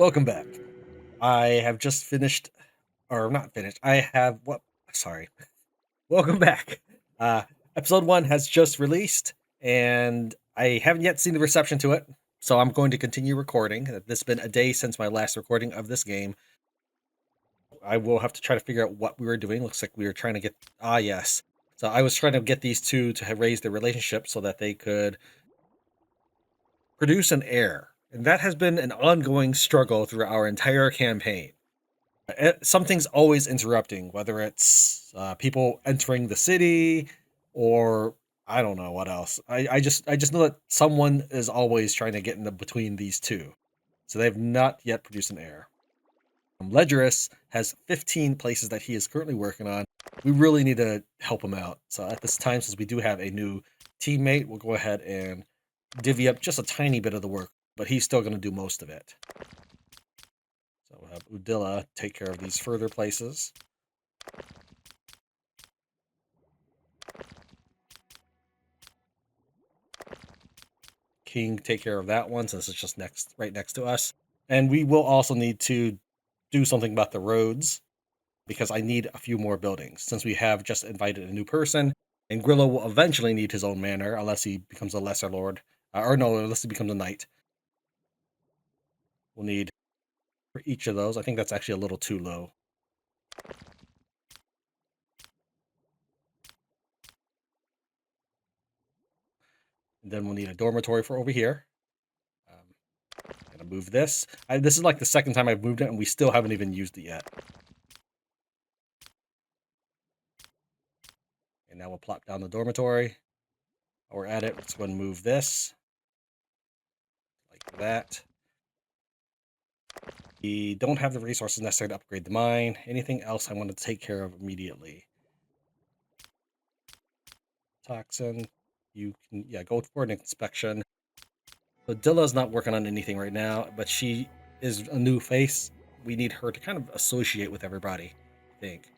Welcome back. I have just finished, or not finished. I have what? Sorry. Welcome back. Uh, Episode 1 has just released, and I haven't yet seen the reception to it, so I'm going to continue recording. It's been a day since my last recording of this game. I will have to try to figure out what we were doing. Looks like we were trying to get. Ah, yes. So I was trying to get these two to raise their relationship so that they could produce an heir. And that has been an ongoing struggle through our entire campaign. Something's always interrupting, whether it's people entering the city or I don't know what else. I just know that someone is always trying to get in the between these two. So they've not yet produced an heir. Ledgerus has 15 places that he is currently working on. We really need to help him out. So at this time, since we do have a new teammate, we'll go ahead and divvy up just a tiny bit of the work, but he's still going to do most of it. So we'll have Udilla take care of these further places. King take care of that one since it's just right next to us. And we will also need to do something about the roads because I need a few more buildings since we have just invited a new person. And Grillo will eventually need his own manor unless he becomes a lesser lord. Or no, unless he becomes a knight. We'll need for each of those. I think that's actually a little too low. And then we'll need a dormitory for over here. I'm gonna move this. This is like the second time I've moved it, and we still haven't even used it yet. And now we'll plop down the dormitory. While we're at it, let's go and move this. Like that. We don't have the resources necessary to upgrade the mine. Anything else I want to take care of immediately? Toxin. You can, yeah, go for an inspection. So Dilla's not working on anything right now, but she is a new face. We need her to kind of associate with everybody, I think.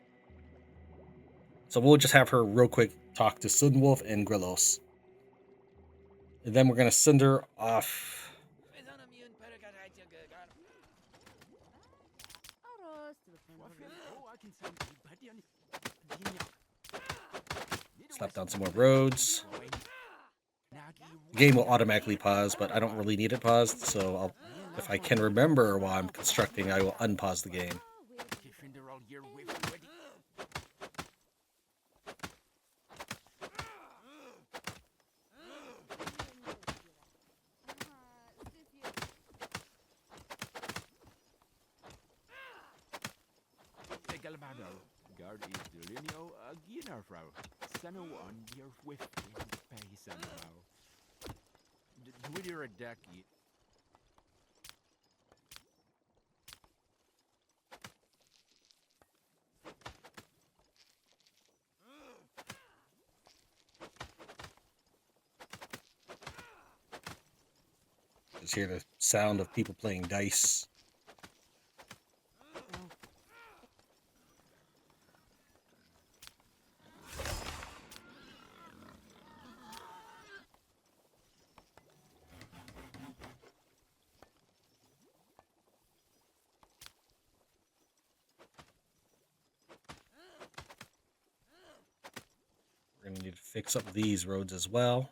So we'll just have her real quick talk to Sunwolf and Grillos. And then we're going to send her off. Slap down some more roads. The game will automatically pause, but I don't really need it paused, so if I can remember while I'm constructing, I will unpause the game. Just hear the sound of people playing dice. We're going to need to fix up these roads as well.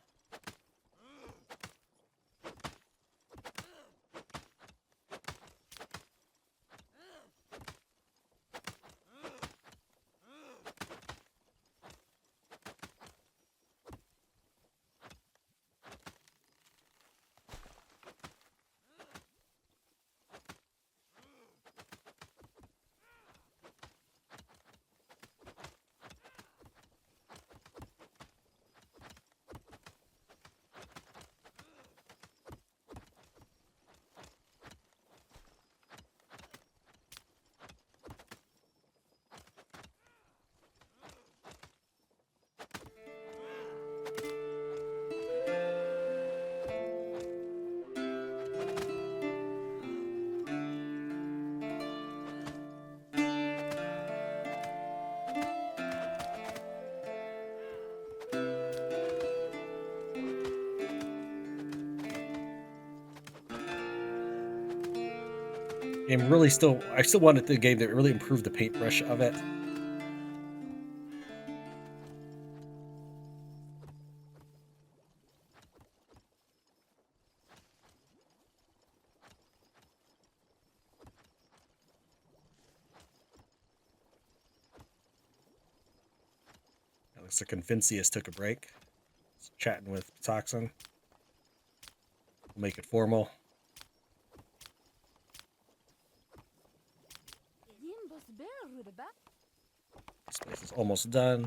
Game really I still wanted the game that really improved the paintbrush of it. It looks like Convincius took a break. He's chatting with Toxin. We'll make it formal. This place is almost done.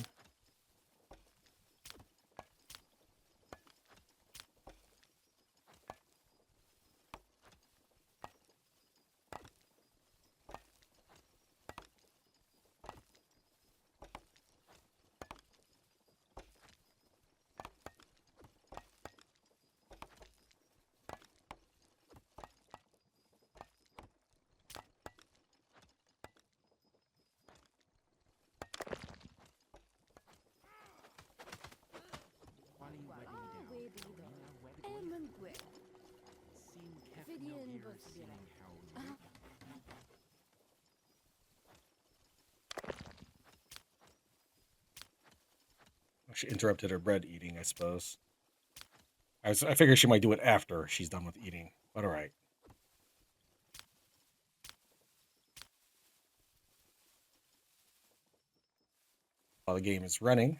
She interrupted her bread eating, I suppose. I figured she might do it after she's done with eating, but all right. While the game is running,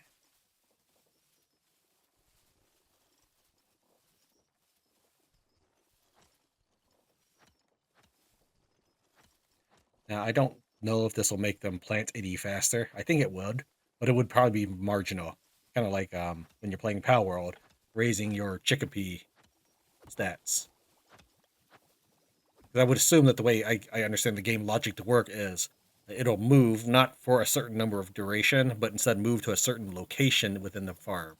now I don't know if this will make them plant any faster. I think it would, but it would probably be marginal. Kind of like when you're playing Pal World, raising your chickpea stats. I would assume that the way I understand the game logic to work is it'll move not for a certain number of duration, but instead move to a certain location within the farm.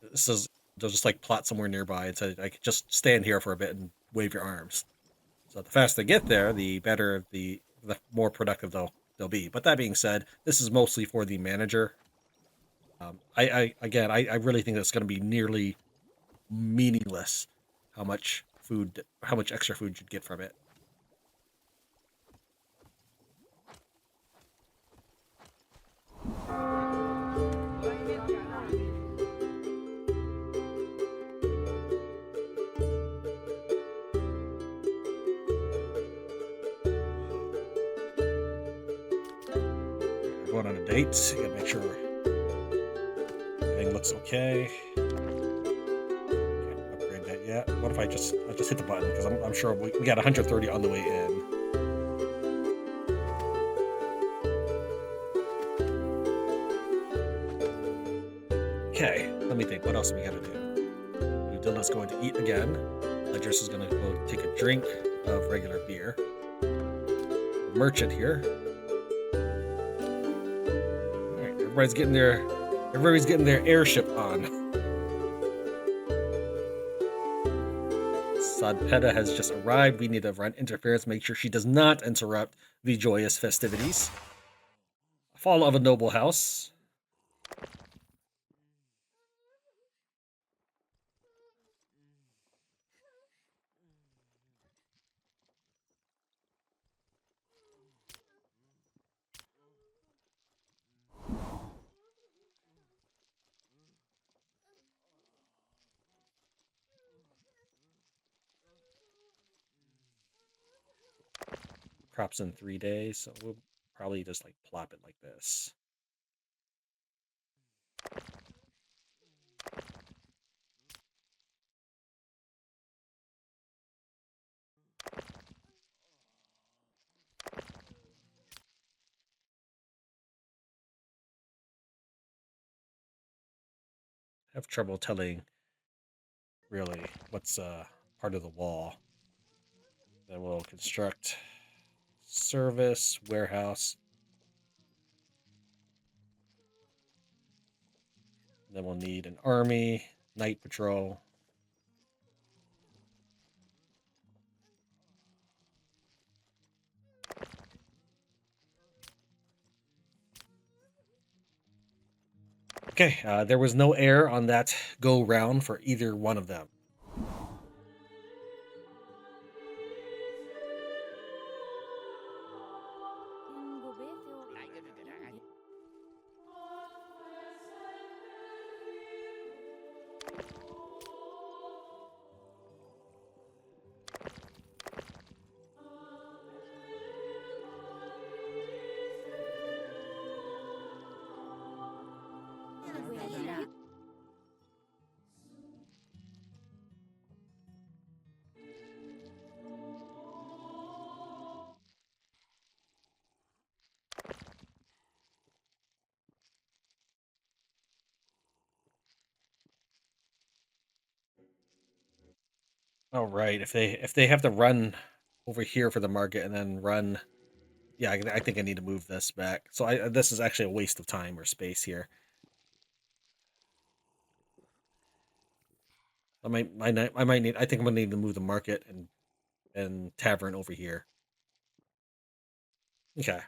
This is they'll just like plot somewhere nearby and say like just stand here for a bit and wave your arms. So the faster they get there, the better the more productive they'll be. But that being said, this is mostly for the manager. I really think that's going to be nearly meaningless how much extra food you'd get from it. Going on a date, you gotta make sure everything looks okay. Can't upgrade that yet. What if I just hit the button because I'm sure we got 130 on the way in. Okay, let me think. What else do we gotta do? Dilla's going to eat again. Ledgerus is gonna go take a drink of regular beer. Merchant here. Everybody's getting their airship on. Sadpeta has just arrived. We need to run interference, make sure she does not interrupt the joyous festivities. Fall of a noble house. Crops in 3 days, so we'll probably just like plop it like this. Have trouble telling really what's part of the wall. Then we'll construct service, warehouse. Then we'll need an army, night patrol. Okay, there was no air on that go round for either one of them. Oh right, if they have to run over here for the market and then run, yeah, I think I need to move this back. So this is actually a waste of time or space here. I might need. I think I'm gonna need to move the market and tavern over here. Okay,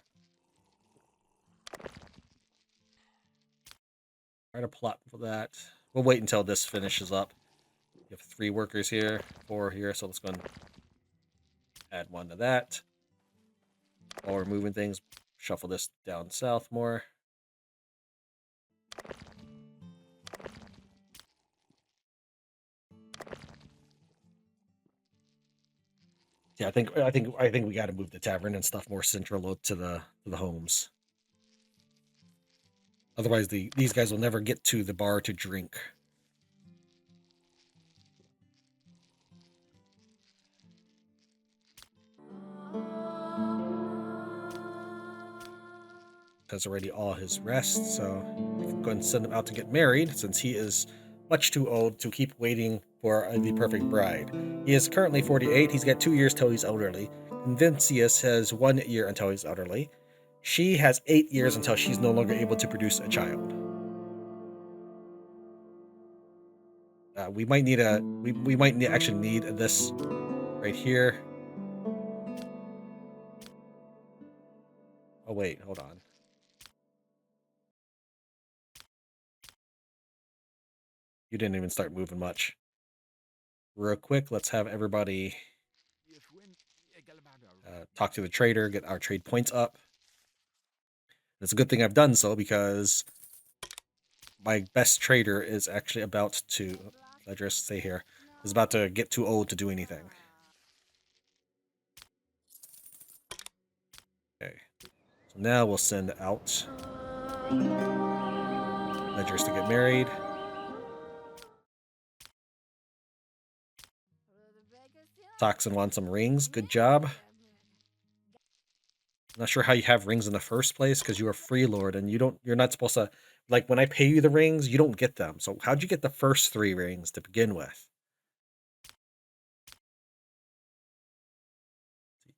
try to plot for that. We'll wait until this finishes up. You have 3 workers here, 4 here, so let's go and add 1 to that. While we're moving things, shuffle this down south more. Yeah, I think we got to move the tavern and stuff more central to the homes. Otherwise, these guys will never get to the bar to drink. Has already all his rest, so we can go and send him out to get married, since he is much too old to keep waiting for the perfect bride. He is currently 48. He's got 2 years till he's elderly. Vincius has 1 year until he's elderly. She has 8 years until she's no longer able to produce a child. We might need we might actually need this right here. Oh wait, hold on. You didn't even start moving much. Real quick, let's have everybody talk to the trader, get our trade points up. It's a good thing I've done so, because my best trader is actually about to, Ledgerus, stay here, is about to get too old to do anything. Okay, so now we'll send out Ledgerus to get married. Toxin wants some rings, good job. Not sure how you have rings in the first place, because you're a free lord and you're not supposed to, like, when I pay you the rings, you don't get them. So how'd you get the first 3 rings to begin with?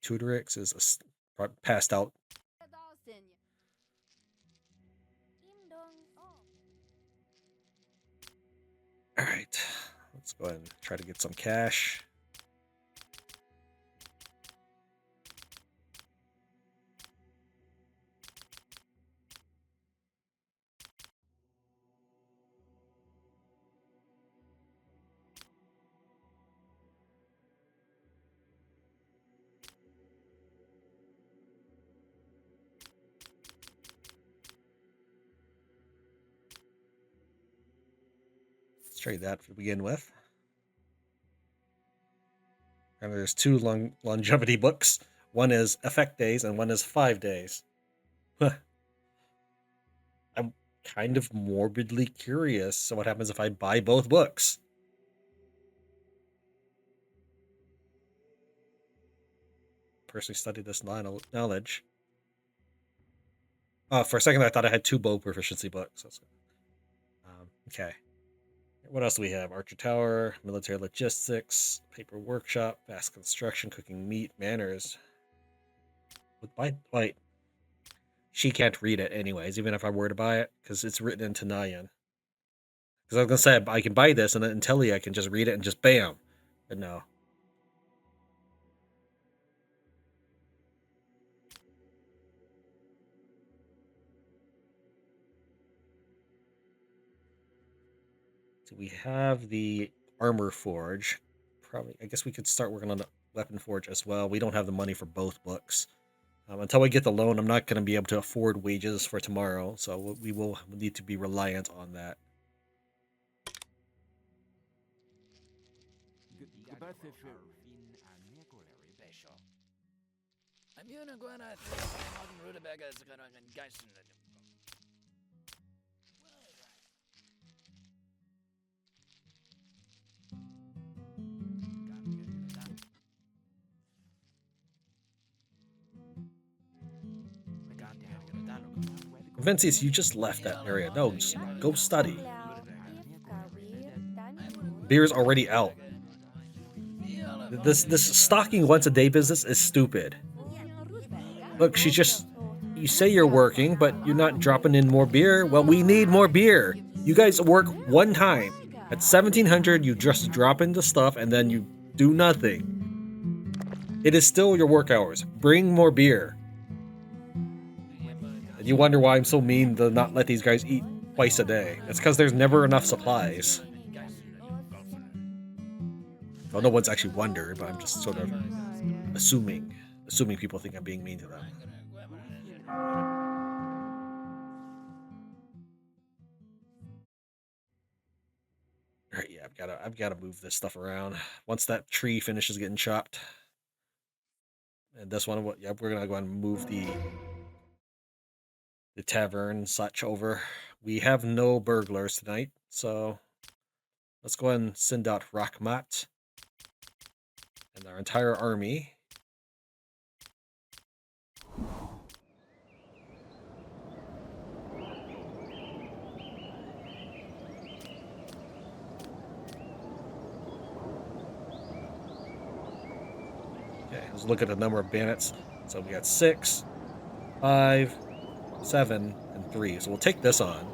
Tutorix is passed out. All right, let's go ahead and try to get some cash. Let's trade that to begin with. And there's 2 longevity books. One is effect days and one is 5 days. I'm kind of morbidly curious. So what happens if I buy both books? Personally studied this knowledge. For a second I thought I had 2 bow proficiency books. Okay. What else do we have? Archer Tower, Military Logistics, Paper Workshop, Fast Construction, Cooking Meat, Manners. Wait. She can't read it anyways, even if I were to buy it, because it's written in Tanayan. Because I was going to say, I can buy this, and then in Telly I can just read it and just bam. But no. So we have the Armor Forge. Probably, I guess we could start working on the Weapon Forge as well. We don't have the money for both books. Until we get the loan, I'm not going to be able to afford wages for tomorrow, so we will need to be reliant on that. Vincius, you just left that area. No, just go study. Beer's already out. This stocking once a day business is stupid. Look, you say you're working, but you're not dropping in more beer. Well, we need more beer. You guys work one time. At 1700, you just drop in the stuff and then you do nothing. It is still your work hours. Bring more beer. And you wonder why I'm so mean to not let these guys eat twice a day. It's because there's never enough supplies. Well, no one's actually wondered, but I'm just sort of assuming people think I'm being mean to them. All right, yeah, I've gotta move this stuff around. Once that tree finishes getting chopped, and this one, yeah, we're gonna go and move the tavern and such over. We have no burglars tonight, so let's go ahead and send out Rakhmat and our entire army. Okay, let's look at the number of bandits. So we got 6, 5, 7, and 3. So we'll take this on.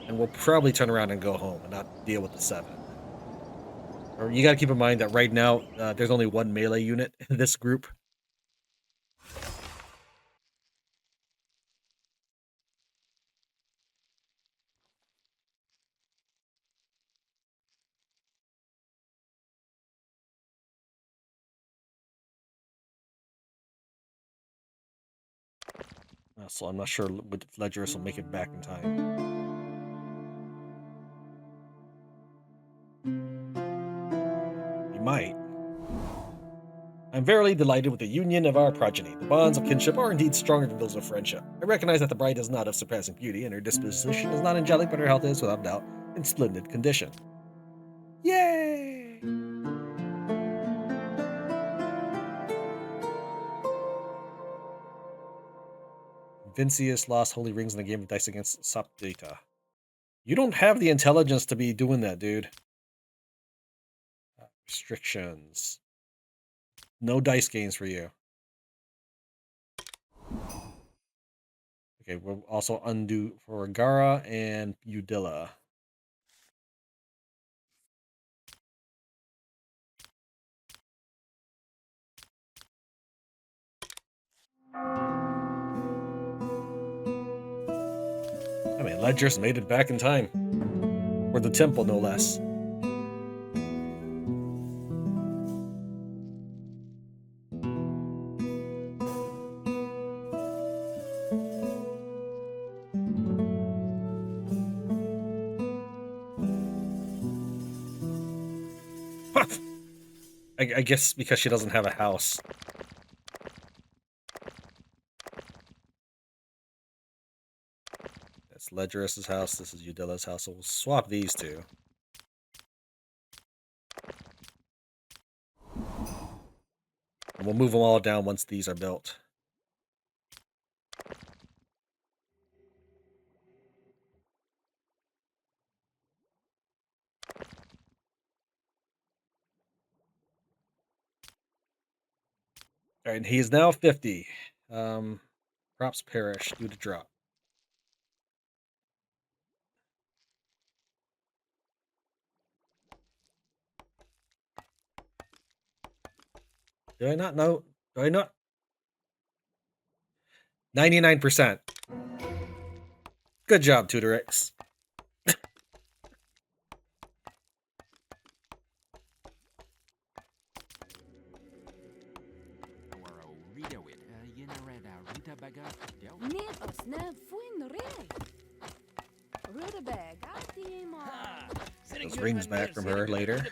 And we'll probably turn around and go home and not deal with the 7. Or you gotta keep in mind that right now, there's only one melee unit in this group. So I'm not sure if Ledgerus will make it back in time. He might. I'm verily delighted with the union of our progeny. The bonds of kinship are indeed stronger than those of friendship. I recognize that the bride is not of surpassing beauty, and her disposition is not angelic, but her health is, without doubt, in splendid condition. Yay! Vincius lost holy rings in the game of dice against Sapdata. You don't have the intelligence to be doing that, dude. Restrictions. No dice gains for you. Okay, we'll also undo for Gara and Udilla. I mean, Ledgerus made it back in time. For the temple, no less. I guess because she doesn't have a house. That's Ledgerus's house. This is Udilla's house. So we'll swap these two. And we'll move them all down once these are built. All right, he is now 50. Crops perish due to drought. Do I not know? Do I not? 99%. Good job, Tutorix. Those rings back from her later.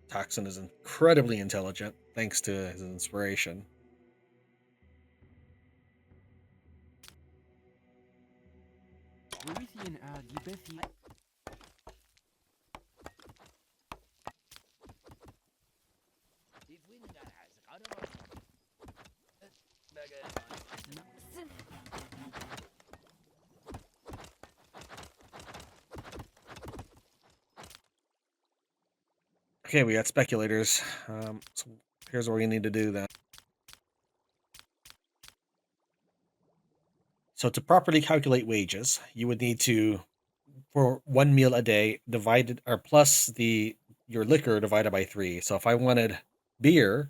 Toxin is incredibly intelligent, thanks to his inspiration. Okay, we got speculators. So here's what we need to do then. So to properly calculate wages, you would need to, for 1 meal a day, divided or plus your liquor divided by 3. So if I wanted beer,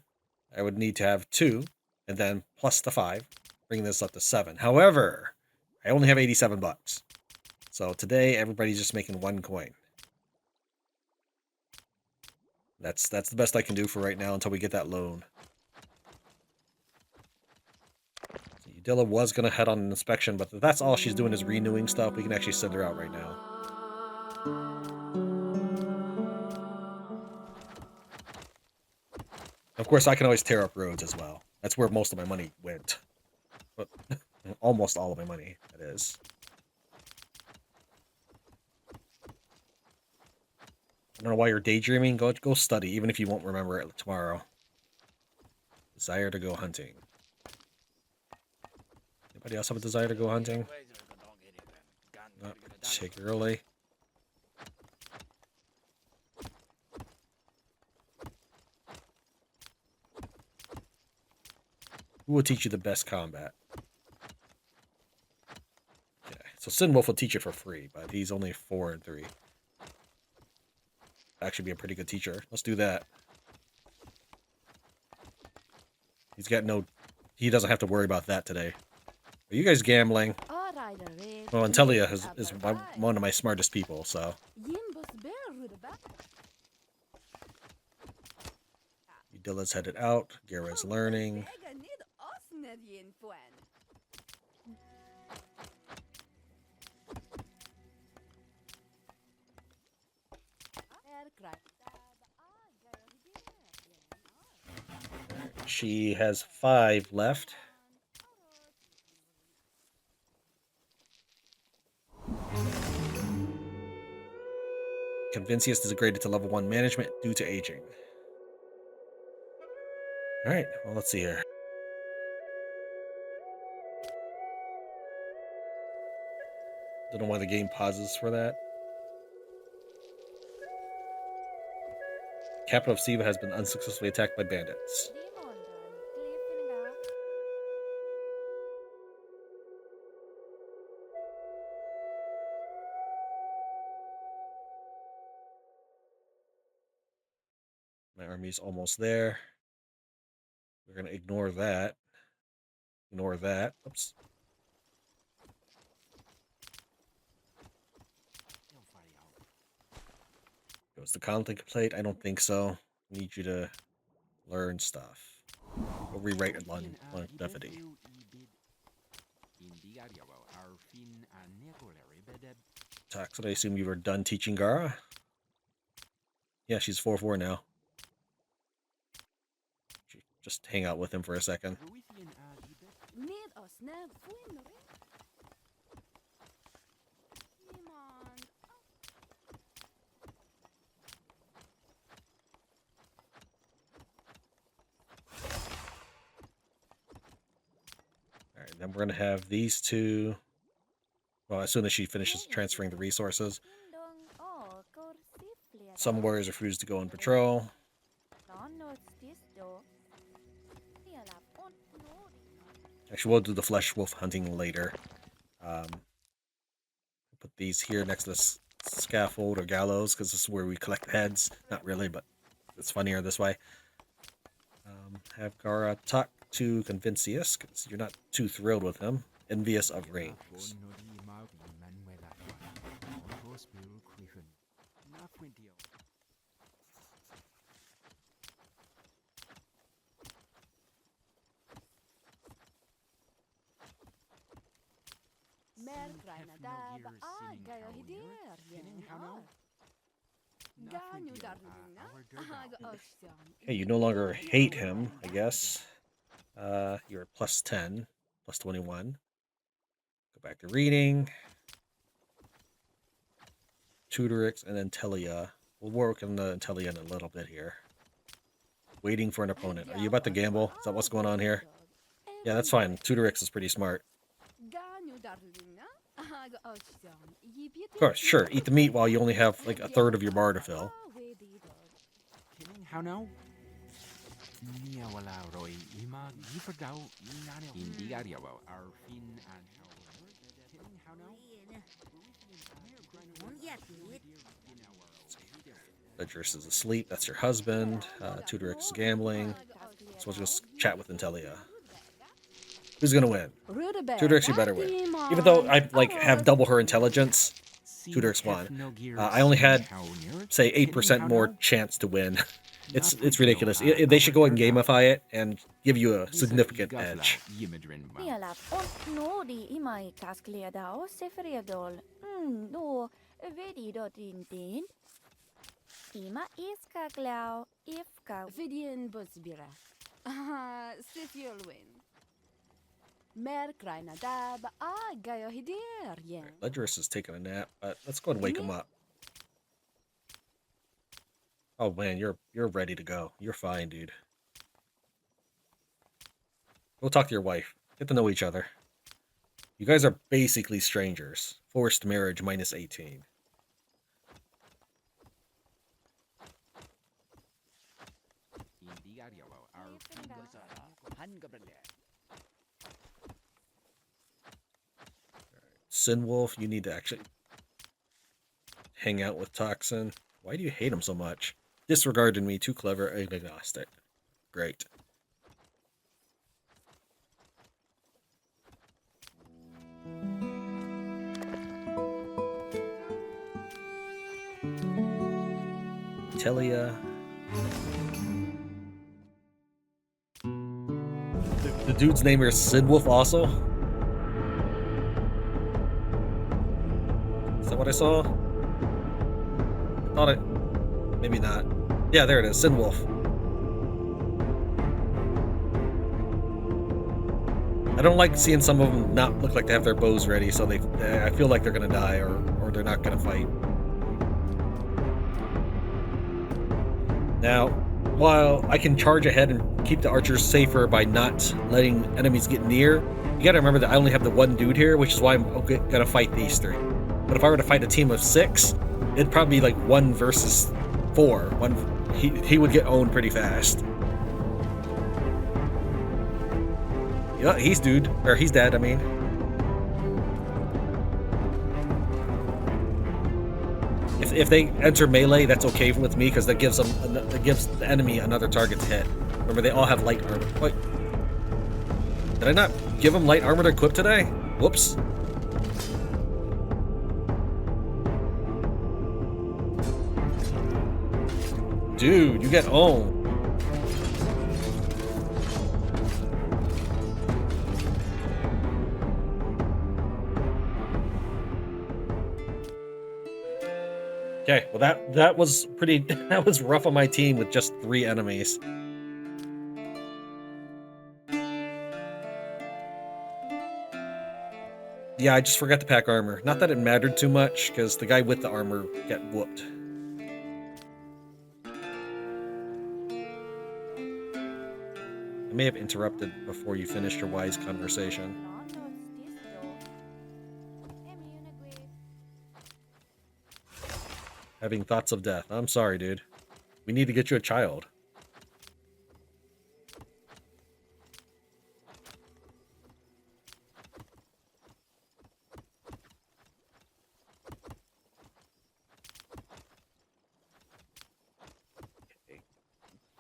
I would need to have 2, and then plus the 5, bring this up to 7. However, I only have 87 bucks. So today everybody's just making 1 coin. That's the best I can do for right now until we get that loan. So Udilla was gonna head on an inspection, but if that's all she's doing is renewing stuff, we can actually send her out right now. Of course, I can always tear up roads as well. That's where most of my money went. But almost all of my money, that is. I don't know why you're daydreaming. Go study, even if you won't remember it tomorrow. Desire to go hunting. Anybody else have a desire to go hunting? Not particularly. Who will teach you the best combat? Okay, so Sinwolf will teach you for free, but he's only 4 and 3. Actually be a pretty good teacher. Let's do that. He's got no... He doesn't have to worry about that today. Are you guys gambling? Well, Antelia is one of my smartest people, so... Udilla's headed out. Gera's learning. She has 5 left. Convincius is degraded to level 1 management due to aging. Alright, well, let's see here. Don't know why the game pauses for that. Capital of Siva has been unsuccessfully attacked by bandits. My army's almost there. We're going to ignore that. Ignore that. Oops. Goes the conflict plate? I don't think so. Need you to learn stuff. We'll rewrite longevity. So I assume you were done teaching Gara? Yeah, she's 4-4 now. Just hang out with him for a second. Alright, then we're going to have these two. Well, as soon as she finishes transferring the resources. Some warriors refuse to go on patrol. Actually, we'll do the flesh wolf hunting later. Put these here next to the scaffold or gallows, because this is where we collect heads. Not really, but it's funnier this way. Have Gara talk to Convincius, because you're not too thrilled with him. Envious of rings. Hey, you no longer hate him, I guess. You're plus 10, plus 21. Go back to reading. Tutorix, and then Telia. We'll work on the Telia in a little bit here. Waiting for an opponent. Are you about to gamble? Is that what's going on here? Yeah, that's fine. Tutorix is pretty smart. Of course, sure. Eat the meat while you only have like a third of your bar to fill. how now? Nia wala roy ima giferdau hindi gariawa our fin and how now? Ledgerus is asleep. That's your husband. Tutorix is gambling. So we'll just chat with Intelia. Who's gonna win? Tutorix, you better win. Even though I have double her intelligence, Tutorix won. I only had, say, 8% more chance to win. It's ridiculous. They should go and gamify it and give you a significant edge. Ima iska glau ifka vidien busbira. Sifjulwin. Mer kraina dab gayo hidir yen. Ledgerus is taking a nap, but let's go and wake him up. Oh man, you're ready to go. You're fine, dude. Go talk to your wife. Get to know each other. You guys are basically strangers. Forced marriage minus 18. Sinwolf, you need to actually hang out with Toxin. Why do you hate him so much? Disregarded me, too clever, and agnostic. Great. Telia. The dude's name is Sinwolf also? Is that what I saw? I thought it... Maybe not. Yeah, there it is. Sinwolf. I don't like seeing some of them not look like they have their bows ready, so I feel like they're gonna die or they're not gonna fight. Now, while I can charge ahead and keep the archers safer by not letting enemies get near, you gotta remember that I only have the one dude here, which is why I'm gonna fight these three. But if I were to fight a team of 6, it'd probably be like 1 versus 4. He would get owned pretty fast. Yeah, he's dead, I mean. If they enter melee, that's okay with me because that gives the enemy another target to hit. Remember, they all have light armor. Wait, did I not give them light armor to equip today? Whoops. Dude, you get owned. Okay, well that was pretty that was rough on my team with just 3 enemies. Yeah, I just forgot to pack armor. Not that it mattered too much, because the guy with the armor got whooped. I may have interrupted before you finished your wise conversation. Having thoughts of death. I'm sorry, dude. We need to get you a child.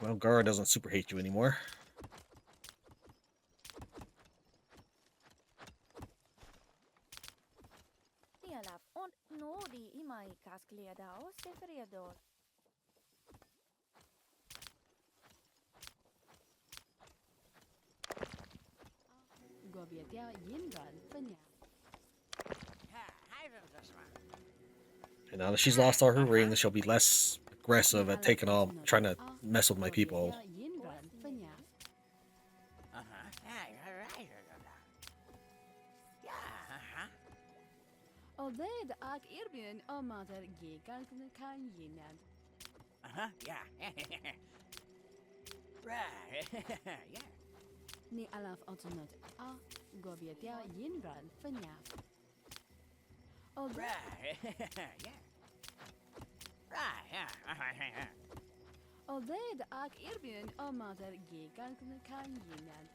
Well, Gara doesn't super hate you anymore. And now that she's lost all her rings, she'll be less aggressive at trying to mess with my people. Ni alaf automat gobietia yinran fanyaf. Oh, Although the arc Irbin or Mother Gigan can Yinan.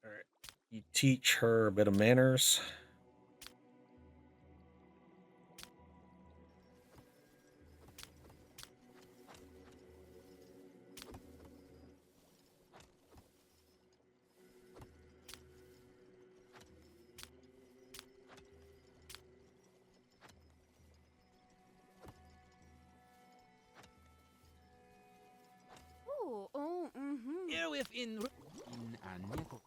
All right. You teach her a bit of manners. Here with in Anyako.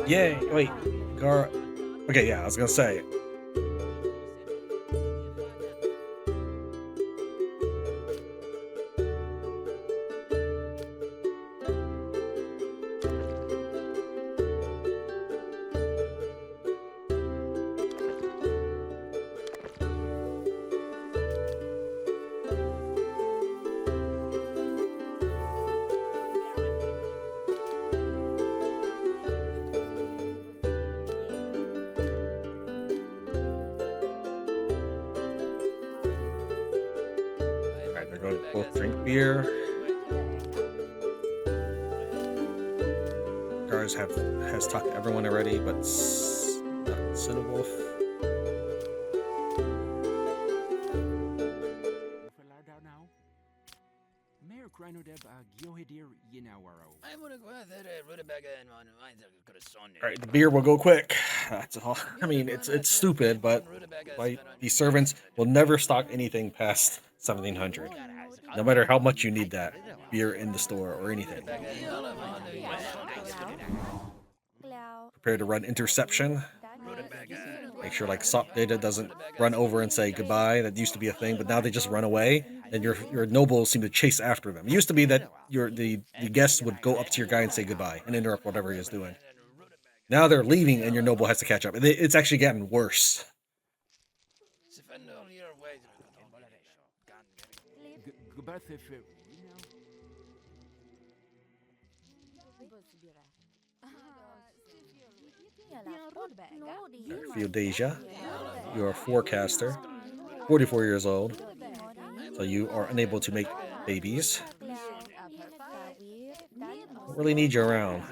Yay! Wait, Gar. Okay, yeah, I was gonna say. Alright, they're going to both drink beer. Gars has talked to everyone already, but not Cinewolf. Now. Mayor Granodeb Giohidir Yinawaro. I'm gonna go ahead and rutabaga and Alright, the beer will go quick. That's all. I mean, it's stupid, but like, these servants will never stock anything past 1700. No matter how much you need that beer in the store or anything. Prepare to run interception. Make sure like SOP data doesn't run over and say goodbye. That used to be a thing, but now they just run away, and your nobles seem to chase after them. It used to be that the guests would go up to your guy and say goodbye and interrupt whatever he is doing. Now they're leaving, and your noble has to catch up. It's actually getting worse. Theodasia, you're a forecaster, 44 years old, so you are unable to make babies. Don't really need you around.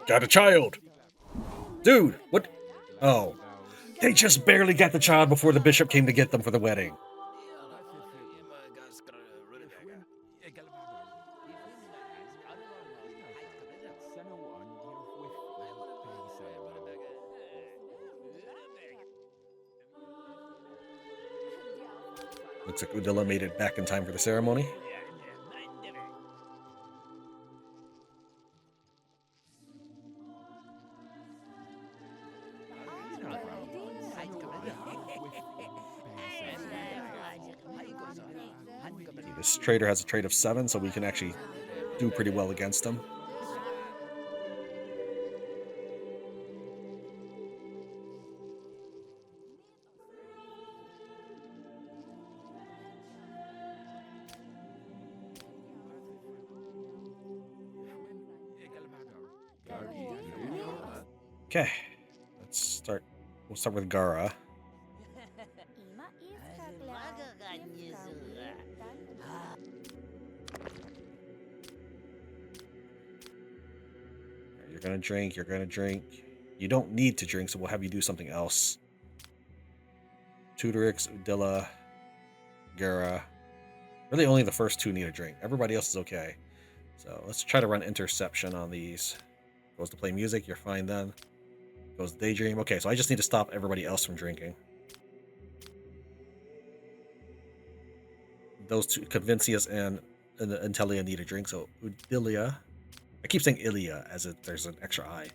Got a child! Dude, what? Oh, they just barely got the child before the bishop came to get them for the wedding. Looks like Udilla made it back in time for the ceremony. This trader has a trade of 7, so we can actually do pretty well against him. Okay, let's start. We'll start with Gara. You're gonna drink, you're gonna drink. You don't need to drink, so we'll have you do something else. Tutorix, Udilla, Gara. Really only the first 2 need a drink. Everybody else is okay. So let's try to run interception on these. Goes to play music, you're fine then. Goes to daydream. Okay, so I just need to stop everybody else from drinking. Those two, Convincius and and Intelia need a drink, so Udilia. I keep saying Ilia as if there's an extra I.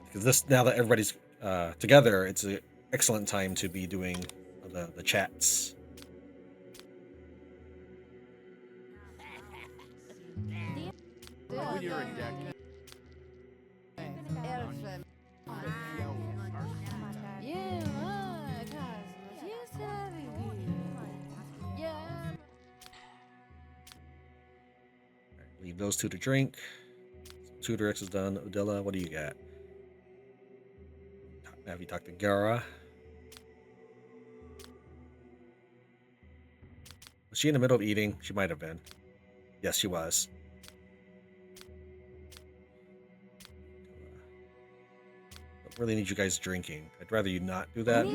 Because this, now that everybody's together, it's an excellent time to be doing the chats. When you're a deck. Leave those two to drink. Tutorix is done. Odilla, what do you got? Have you talked to Gara? Was she in the middle of eating? She might have been. Yes, she was. Don't really need you guys drinking. I'd rather you not do that.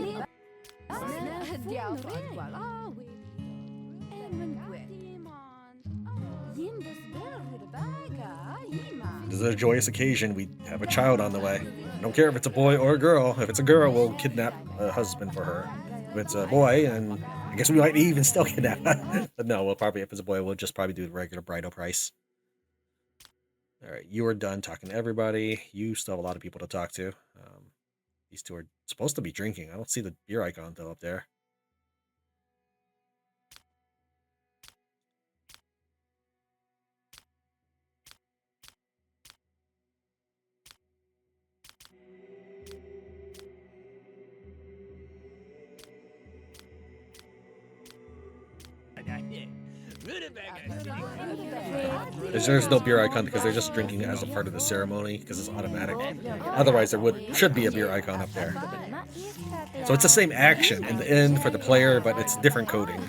It is a joyous occasion. We have a child on the way. I don't care if it's a boy or a girl. If it's a girl, we'll kidnap a husband for her. If it's a boy, and I guess we might even still kidnap. But no, we'll probably, if it's a boy, we'll just probably do the regular bridal price. All right, you are done talking to everybody. You still have a lot of people to talk to. These two are supposed to be drinking. I don't see the beer icon though up there. There's no beer icon because they're just drinking as a part of the ceremony because it's automatic. Otherwise, there should be a beer icon up there. So it's the same action in the end for the player, but it's different coding.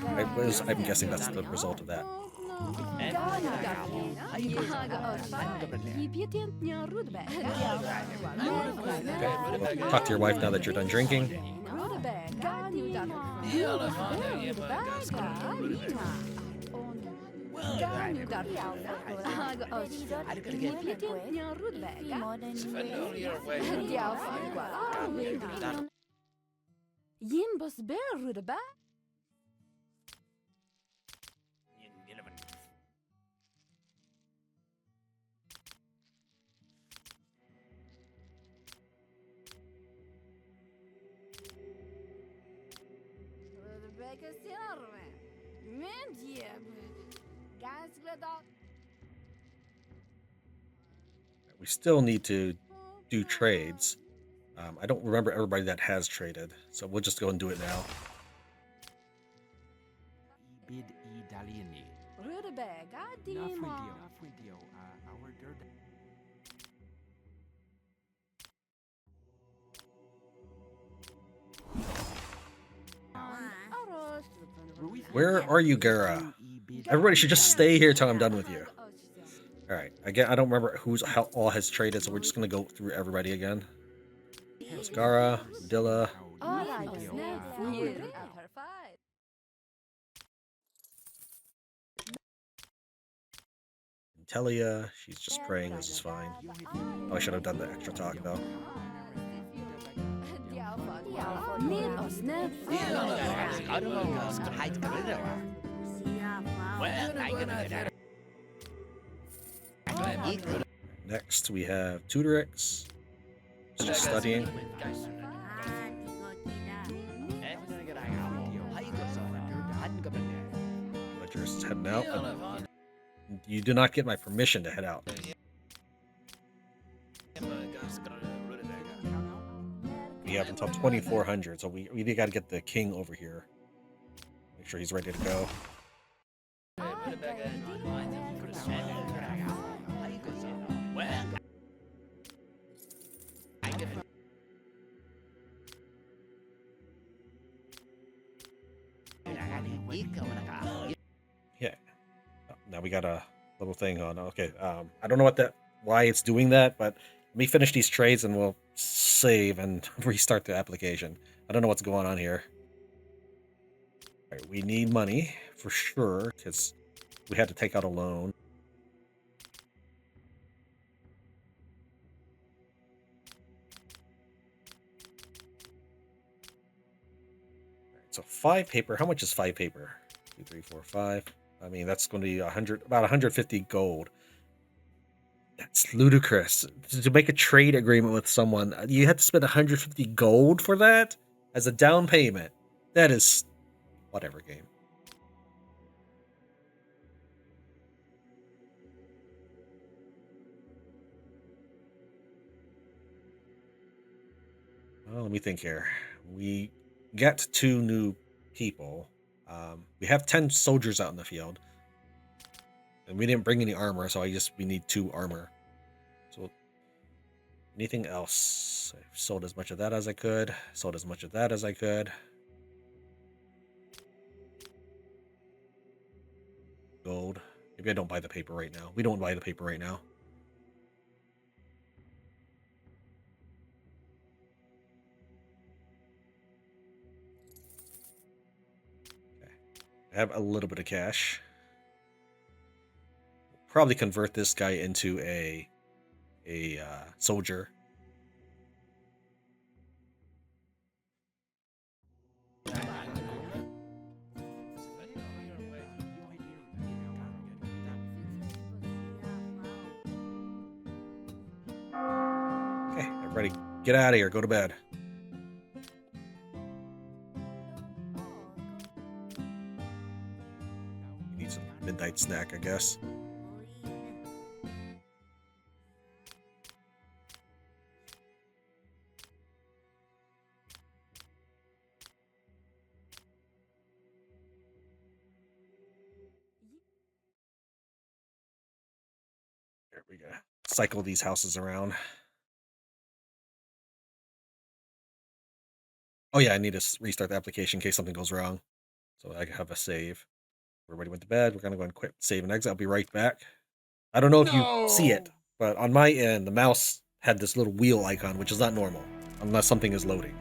I'm guessing that's the result of that. Okay. Talk to your wife now that you're done drinking. We still need to do trades. I don't remember everybody that has traded, so we'll just go and do it now. Where are you, Gara? Everybody should just stay here till I'm done with you. All right. Again, I don't remember how all has traded, so we're just gonna go through everybody again. It's Gara, Dilla. Intelia, she's just praying. This is fine. Oh, I should have done the extra talk though. Next, we have Tutorix. He's just studying. Ledgerus is heading out. You do not get my permission to head out. We have until 2400, so we got to get the king over here. Make sure he's ready to go. Yeah. Now we got a little thing on. Okay. I don't know why it's doing that, but let me finish these trades and we'll save and restart the application. I don't know what's going on here. Right, we need money for sure because we had to take out a loan. So 5 paper. How much is 5 paper? 2, 3, 4, 5. I mean, that's going to be about 150 gold. That's ludicrous. To make a trade agreement with someone, you had to spend 150 gold for that as a down payment. That is whatever game. Well, let me think here. We got 2 new people. We have 10 soldiers out in the field. And we didn't bring any armor, so we need 2 armor. So anything else? I sold as much of that as I could. Sold as much of that as I could. Gold. Maybe I don't buy the paper right now. We don't buy the paper right now. Okay. I have a little bit of cash. Probably convert this guy into a soldier. Okay, everybody, get out of here. Go to bed. You need some midnight snack, I guess. There we go. Cycle these houses around. Oh yeah, I need to restart the application in case something goes wrong. So I have a save. Everybody went to bed. We're gonna go and quit, save and exit. I'll be right back. I don't know if you see it, but on my end, the mouse had this little wheel icon, which is not normal, unless something is loading.